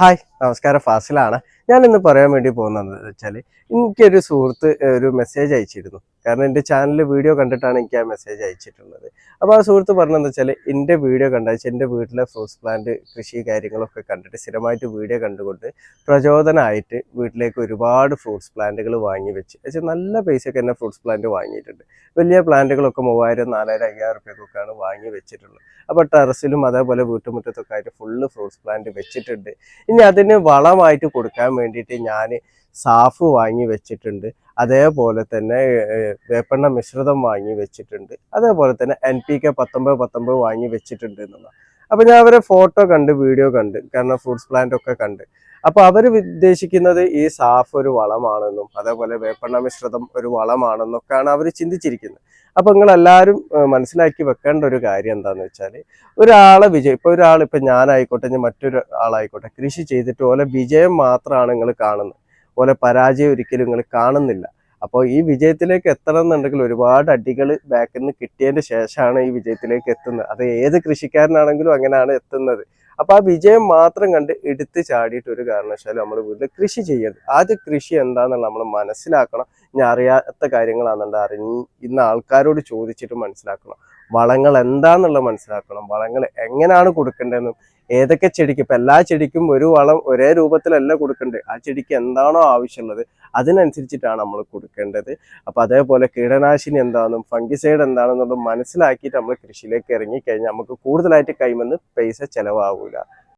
Hi നമസ്കാരം ഫാസിലാണ്. ഞാൻ ഇന്ന് പറയാൻ വേണ്ടി പോകുന്നത് വെച്ചാൽ എനിക്കൊരു സുഹൃത്ത് ഒരു മെസ്സേജ് അയച്ചിരുന്നു. കാരണം എൻ്റെ ചാനലിൽ വീഡിയോ കണ്ടിട്ടാണ് എനിക്ക് ആ മെസ്സേജ് അയച്ചിട്ടുള്ളത്. അപ്പോൾ ആ സുഹൃത്ത് പറഞ്ഞതെന്ന് വെച്ചാൽ എൻ്റെ വീഡിയോ കണ്ടയച്ച് എൻ്റെ വീട്ടിലെ ഫ്രൂട്ട്സ് പ്ലാന്റ് കൃഷി കാര്യങ്ങളൊക്കെ കണ്ടിട്ട് സ്ഥിരമായിട്ട് വീഡിയോ കണ്ടുകൊണ്ട് പ്രചോദനമായിട്ട് വീട്ടിലേക്ക് ഒരുപാട് ഫ്രൂട്ട്സ് പ്ലാന്റുകൾ വാങ്ങി വെച്ച് വെച്ചാൽ നല്ല പൈസയ്ക്ക് തന്നെ ഫ്രൂട്ട്സ് പ്ലാന്റ് വാങ്ങിയിട്ടുണ്ട്. വലിയ പ്ലാന്റുകളൊക്കെ 3000, 4000, 5000 റുപ്യക്കൊക്കെയാണ് വാങ്ങി വെച്ചിട്ടുള്ളത്. അപ്പോൾ ടെറസിലും അതേപോലെ വീട്ടുമുറ്റത്തൊക്കെ ആയിട്ട് ഫുള്ള് ഫ്രൂട്ട്സ് പ്ലാന്റ് വെച്ചിട്ടുണ്ട്. ഇനി അതിന് വളമായിട്ട് കൊടുക്കാൻ വേണ്ടിയിട്ട് ഞാൻ സാഫ് വാങ്ങി വെച്ചിട്ടുണ്ട്. അതേപോലെ തന്നെ വേപ്പെണ്ണ മിശ്രിതം വാങ്ങി വെച്ചിട്ടുണ്ട്. അതേപോലെ തന്നെ NPK 19 വാങ്ങി വെച്ചിട്ടുണ്ട് എന്നുള്ളത്. അപ്പോൾ ഞാൻ അവരെ ഫോട്ടോ കണ്ട് വീഡിയോ കണ്ട്, കാരണം ഫ്രൂട്ട്സ് പ്ലാന്റ് ഒക്കെ കണ്ട്. അപ്പോൾ അവർ ഉദ്ദേശിക്കുന്നത് ഈ സാഫ് ഒരു വളമാണെന്നും അതേപോലെ വേപ്പെണ്ണ മിശ്രിതം ഒരു വളമാണെന്നൊക്കെയാണ് അവർ ചിന്തിച്ചിരിക്കുന്നത്. അപ്പോൾ നിങ്ങളെല്ലാവരും മനസ്സിലാക്കി വെക്കേണ്ട ഒരു കാര്യം എന്താണെന്ന് വെച്ചാൽ, ഇപ്പൊ ഞാനായിക്കോട്ടെ, ഇനി മറ്റൊരു ആളായിക്കോട്ടെ, കൃഷി ചെയ്തിട്ട് ഓലെ വിജയം മാത്രമാണ് നിങ്ങൾ കാണുന്നത്, ഓലെ പരാജയം ഒരിക്കലും നിങ്ങൾ കാണുന്നില്ല. അപ്പോൾ ഈ വിജയത്തിലേക്ക് എത്തണം എന്നുണ്ടെങ്കിൽ ഒരുപാട് അടികൾ ബാക്കിൽ നിന്ന് കിട്ടിയതിന്റെ ശേഷമാണ് ഈ വിജയത്തിലേക്ക് എത്തുന്നത്. അത് ഏത് കൃഷിക്കാരനാണെങ്കിലും അങ്ങനെയാണ് എത്തുന്നത്. അപ്പൊ ആ വിജയം മാത്രം കണ്ട് എടുത്ത് ചാടിയിട്ട് ഒരു കാരണവശാലും നമ്മൾ വീട്ടിൽ കൃഷി ചെയ്യരുത്. ആദ്യം കൃഷി എന്താണെന്നുള്ള നമ്മൾ മനസ്സിലാക്കണം. ഇനി അറിയാത്ത കാര്യങ്ങളാണെന്നുണ്ടെങ്കിൽ ഇന്ന് ആൾക്കാരോട് ചോദിച്ചിട്ട് മനസ്സിലാക്കണം. വളങ്ങൾ എന്താന്നുള്ളത് മനസ്സിലാക്കണം. വളങ്ങൾ എങ്ങനെയാണ് കൊടുക്കേണ്ടതെന്നും ഏതൊക്കെ ചെടിക്ക്, ഇപ്പൊ എല്ലാ ചെടിക്കും ഒരു വളം ഒരേ രൂപത്തിലല്ല കൊടുക്കേണ്ടത്. ആ ചെടിക്ക് എന്താണോ ആവശ്യമുള്ളത് അതിനനുസരിച്ചിട്ടാണ് നമ്മൾ കൊടുക്കേണ്ടത്. അപ്പൊ അതേപോലെ കീടനാശിനി എന്താണെന്നും ഫംഗിസൈഡ് എന്താണെന്നുള്ളത് മനസ്സിലാക്കിയിട്ട് നമ്മൾ കൃഷിയിലേക്ക് ഇറങ്ങിക്കഴിഞ്ഞാൽ നമുക്ക് കൂടുതലായിട്ട് കൈമെന്ന് പൈസ ചെലവാകൂല.